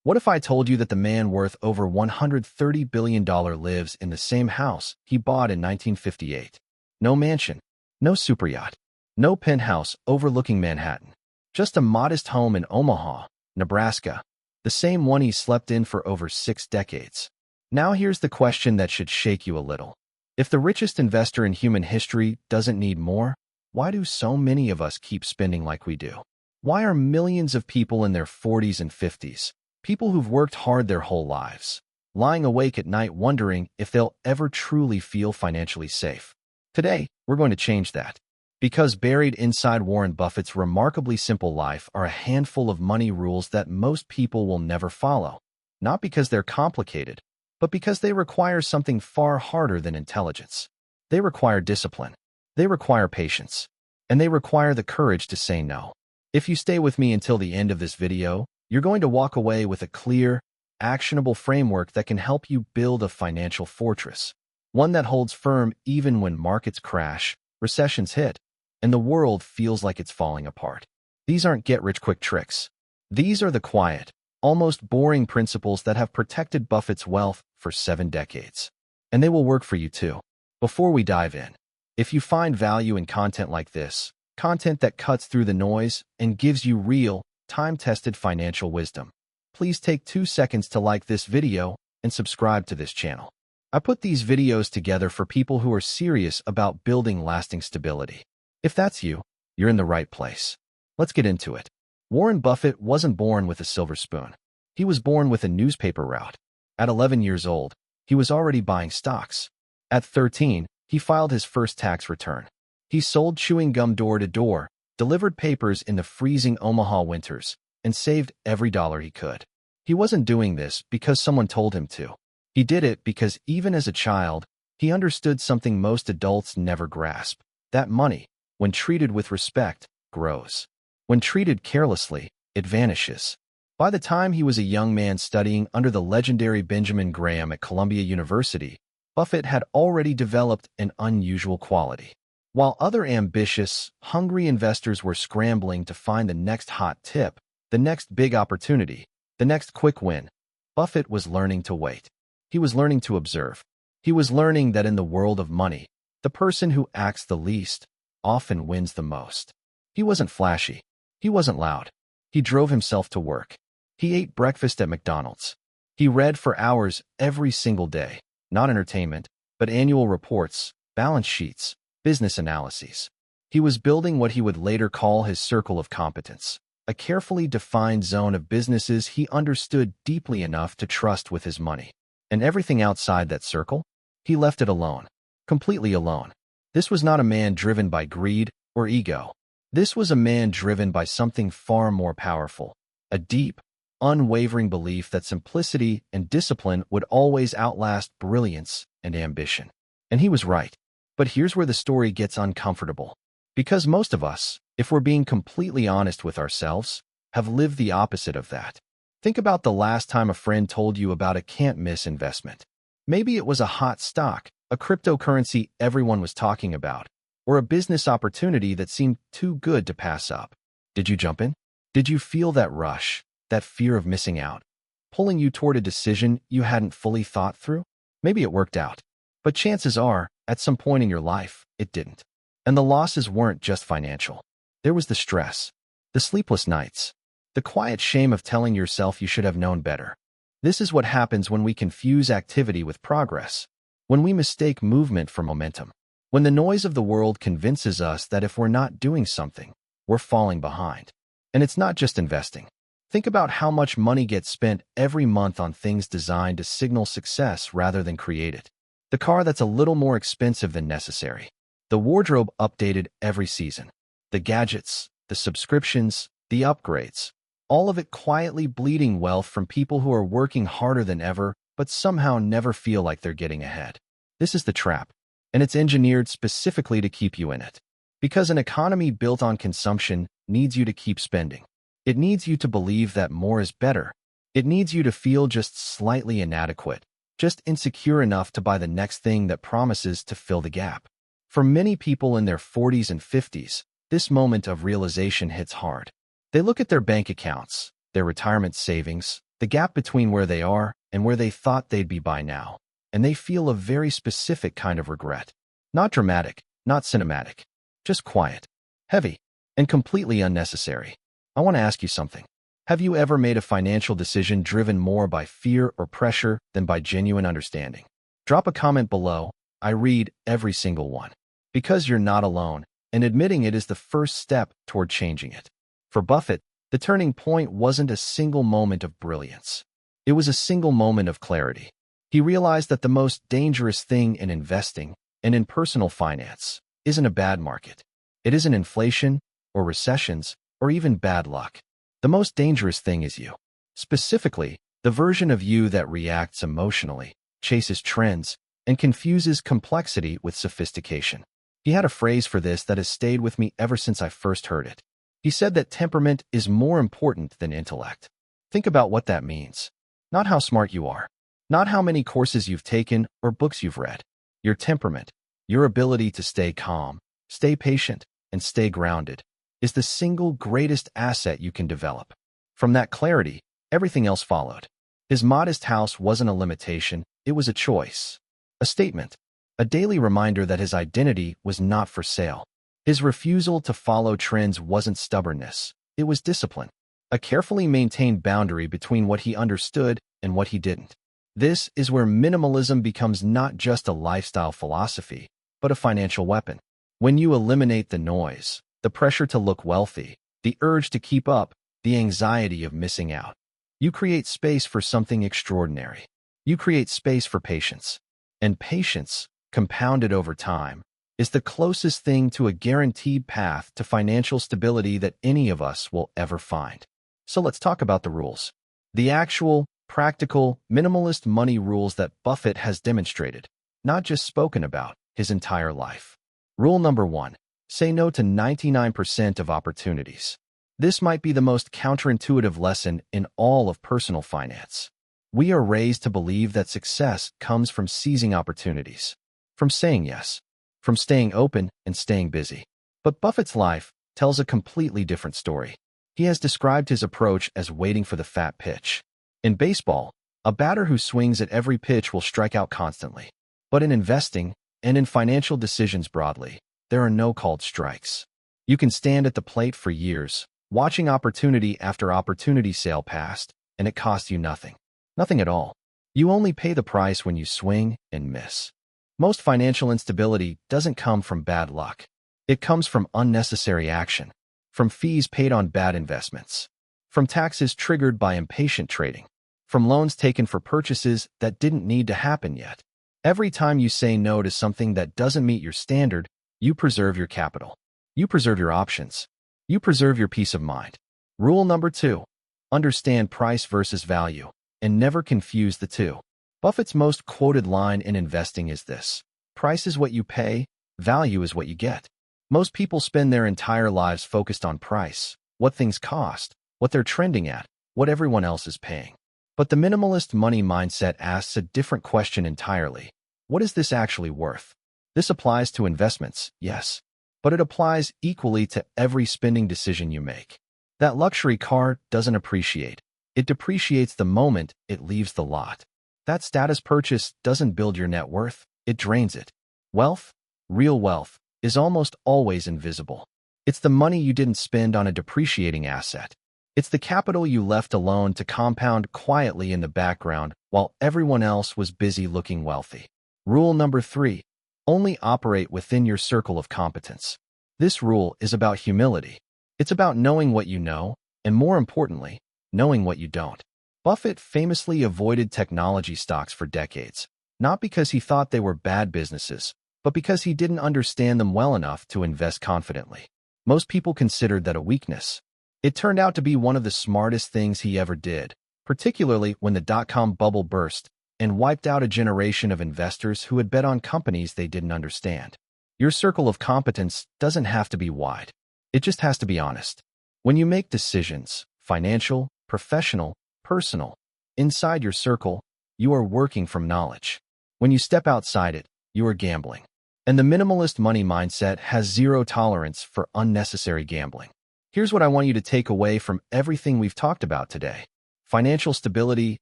What if I told you that the man worth over $130 billion lives in the same house he bought in 1958? No mansion, no superyacht, no penthouse overlooking Manhattan. Just a modest home in Omaha, Nebraska, the same one he slept in for over 6 decades. Now here's the question that should shake you a little. If the richest investor in human history doesn't need more, why do so many of us keep spending like we do? Why are millions of people in their 40s and 50s, people who've worked hard their whole lives, lying awake at night wondering if they'll ever truly feel financially safe? Today, we're going to change that. Because buried inside Warren Buffett's remarkably simple life are a handful of money rules that most people will never follow. Not because they're complicated, but because they require something far harder than intelligence. They require discipline. They require patience. And they require the courage to say no. If you stay with me until the end of this video, you're going to walk away with a clear, actionable framework that can help you build a financial fortress. One that holds firm even when markets crash, recessions hit, and the world feels like it's falling apart. These aren't get-rich-quick tricks. These are the quiet, almost boring principles that have protected Buffett's wealth for 7 decades. And they will work for you too. Before we dive in, if you find value in content like this, content that cuts through the noise and gives you real, time-tested financial wisdom, please take 2 seconds to like this video and subscribe to this channel. I put these videos together for people who are serious about building lasting stability. If that's you, you're in the right place. Let's get into it. Warren Buffett wasn't born with a silver spoon. He was born with a newspaper route. At 11 years old, he was already buying stocks. At 13, he filed his first tax return. He sold chewing gum door to door, delivered papers in the freezing Omaha winters, and saved every dollar he could. He wasn't doing this because someone told him to. He did it because even as a child, he understood something most adults never grasp. That money, when treated with respect, grows. When treated carelessly, it vanishes. By the time he was a young man studying under the legendary Benjamin Graham at Columbia University, Buffett had already developed an unusual quality. While other ambitious, hungry investors were scrambling to find the next hot tip, the next big opportunity, the next quick win, Buffett was learning to wait. He was learning to observe. He was learning that in the world of money, the person who acts the least often wins the most. He wasn't flashy. He wasn't loud. He drove himself to work. He ate breakfast at McDonald's. He read for hours every single day, not entertainment, but annual reports, balance sheets, business analyses. He was building what he would later call his circle of competence, a carefully defined zone of businesses he understood deeply enough to trust with his money. And everything outside that circle? He left it alone, completely alone. This was not a man driven by greed or ego. This was a man driven by something far more powerful, a deep, unwavering belief that simplicity and discipline would always outlast brilliance and ambition. And he was right. But here's where the story gets uncomfortable. Because most of us, if we're being completely honest with ourselves, have lived the opposite of that. Think about the last time a friend told you about a can't-miss investment. Maybe it was a hot stock, a cryptocurrency everyone was talking about, or a business opportunity that seemed too good to pass up. Did you jump in? Did you feel that rush, that fear of missing out, pulling you toward a decision you hadn't fully thought through? Maybe it worked out, but chances are, at some point in your life, it didn't. And the losses weren't just financial. There was the stress, the sleepless nights, the quiet shame of telling yourself you should have known better. This is what happens when we confuse activity with progress, when we mistake movement for momentum, when the noise of the world convinces us that if we're not doing something, we're falling behind. And it's not just investing. Think about how much money gets spent every month on things designed to signal success rather than create it. The car that's a little more expensive than necessary. The wardrobe updated every season. The gadgets, the subscriptions, the upgrades. All of it quietly bleeding wealth from people who are working harder than ever, but somehow never feel like they're getting ahead. This is the trap, and it's engineered specifically to keep you in it. Because an economy built on consumption needs you to keep spending. It needs you to believe that more is better. It needs you to feel just slightly inadequate, just insecure enough to buy the next thing that promises to fill the gap. For many people in their 40s and 50s, this moment of realization hits hard. They look at their bank accounts, their retirement savings, the gap between where they are and where they thought they'd be by now, and they feel a very specific kind of regret. Not dramatic, not cinematic, just quiet, heavy, and completely unnecessary. I want to ask you something. Have you ever made a financial decision driven more by fear or pressure than by genuine understanding? Drop a comment below. I read every single one. Because you're not alone, and admitting it is the first step toward changing it. For Buffett, the turning point wasn't a single moment of brilliance. It was a single moment of clarity. He realized that the most dangerous thing in investing and in personal finance isn't a bad market. It isn't inflation or recessions or even bad luck. The most dangerous thing is you. Specifically, the version of you that reacts emotionally, chases trends, and confuses complexity with sophistication. He had a phrase for this that has stayed with me ever since I first heard it. He said that temperament is more important than intellect. Think about what that means. Not how smart you are, not how many courses you've taken or books you've read. Your temperament, your ability to stay calm, stay patient, and stay grounded, is the single greatest asset you can develop. From that clarity, everything else followed. His modest house wasn't a limitation, it was a choice. A statement. A daily reminder that his identity was not for sale. His refusal to follow trends wasn't stubbornness, it was discipline. A carefully maintained boundary between what he understood and what he didn't. This is where minimalism becomes not just a lifestyle philosophy, but a financial weapon. When you eliminate the noise, the pressure to look wealthy, the urge to keep up, the anxiety of missing out, you create space for something extraordinary. You create space for patience. And patience, compounded over time, is the closest thing to a guaranteed path to financial stability that any of us will ever find. So let's talk about the rules. The actual, practical, minimalist money rules that Buffett has demonstrated, not just spoken about, his entire life. Rule number 1. Say no to 99% of opportunities. This might be the most counterintuitive lesson in all of personal finance. We are raised to believe that success comes from seizing opportunities, from saying yes, from staying open and staying busy. But Buffett's life tells a completely different story. He has described his approach as waiting for the fat pitch. In baseball, a batter who swings at every pitch will strike out constantly. But in investing, and in financial decisions broadly, there are no called strikes. You can stand at the plate for years, watching opportunity after opportunity sail past, and it costs you nothing. Nothing at all. You only pay the price when you swing and miss. Most financial instability doesn't come from bad luck. It comes from unnecessary action, from fees paid on bad investments, from taxes triggered by impatient trading, from loans taken for purchases that didn't need to happen yet. Every time you say no to something that doesn't meet your standard, you preserve your capital. You preserve your options. You preserve your peace of mind. Rule number 2. Understand price versus value, and never confuse the two. Buffett's most quoted line in investing is this: price is what you pay, value is what you get. Most people spend their entire lives focused on price, what things cost, what they're trending at, what everyone else is paying. But the minimalist money mindset asks a different question entirely. What is this actually worth? This applies to investments, yes, but it applies equally to every spending decision you make. That luxury car doesn't appreciate. It depreciates the moment it leaves the lot. That status purchase doesn't build your net worth, it drains it. Wealth, real wealth, is almost always invisible. It's the money you didn't spend on a depreciating asset. It's the capital you left alone to compound quietly in the background while everyone else was busy looking wealthy. Rule number 3. Only operate within your circle of competence. This rule is about humility. It's about knowing what you know, and more importantly, knowing what you don't. Buffett famously avoided technology stocks for decades, not because he thought they were bad businesses, but because he didn't understand them well enough to invest confidently. Most people considered that a weakness. It turned out to be one of the smartest things he ever did, particularly when the dot-com bubble burst and wiped out a generation of investors who had bet on companies they didn't understand. Your circle of competence doesn't have to be wide. It just has to be honest. When you make decisions, financial, professional, personal, inside your circle, you are working from knowledge. When you step outside it, you are gambling. And the minimalist money mindset has zero tolerance for unnecessary gambling. Here's what I want you to take away from everything we've talked about today. Financial stability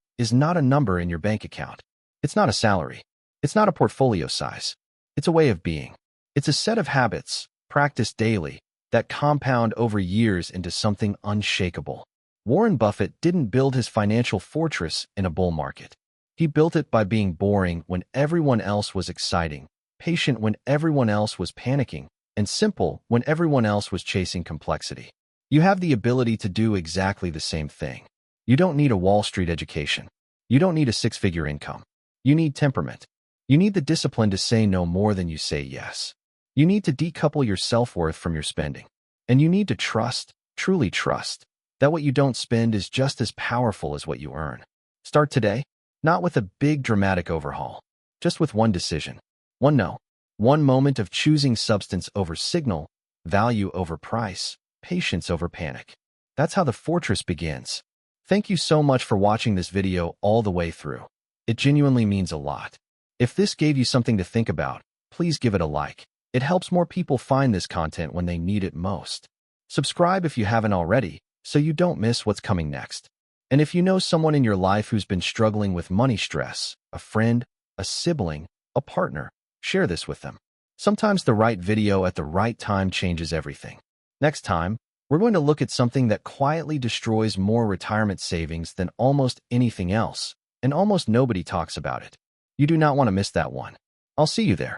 is not a number in your bank account. It's not a salary. It's not a portfolio size. It's a way of being. It's a set of habits, practiced daily, that compound over years into something unshakable. Warren Buffett didn't build his financial fortress in a bull market. He built it by being boring when everyone else was exciting, patient when everyone else was panicking, and simple when everyone else was chasing complexity. You have the ability to do exactly the same thing. You don't need a Wall Street education. You don't need a six-figure income. You need temperament. You need the discipline to say no more than you say yes. You need to decouple your self-worth from your spending. And you need to trust, truly trust, that what you don't spend is just as powerful as what you earn. Start today, not with a big dramatic overhaul, just with one decision. One no. One moment of choosing substance over signal, value over price, patience over panic. That's how the fortress begins. Thank you so much for watching this video all the way through. It genuinely means a lot. If this gave you something to think about, please give it a like. It helps more people find this content when they need it most. Subscribe if you haven't already, so you don't miss what's coming next. And if you know someone in your life who's been struggling with money stress, a friend, a sibling, a partner, share this with them. Sometimes the right video at the right time changes everything. Next time, we're going to look at something that quietly destroys more retirement savings than almost anything else, and almost nobody talks about it. You do not want to miss that one. I'll see you there.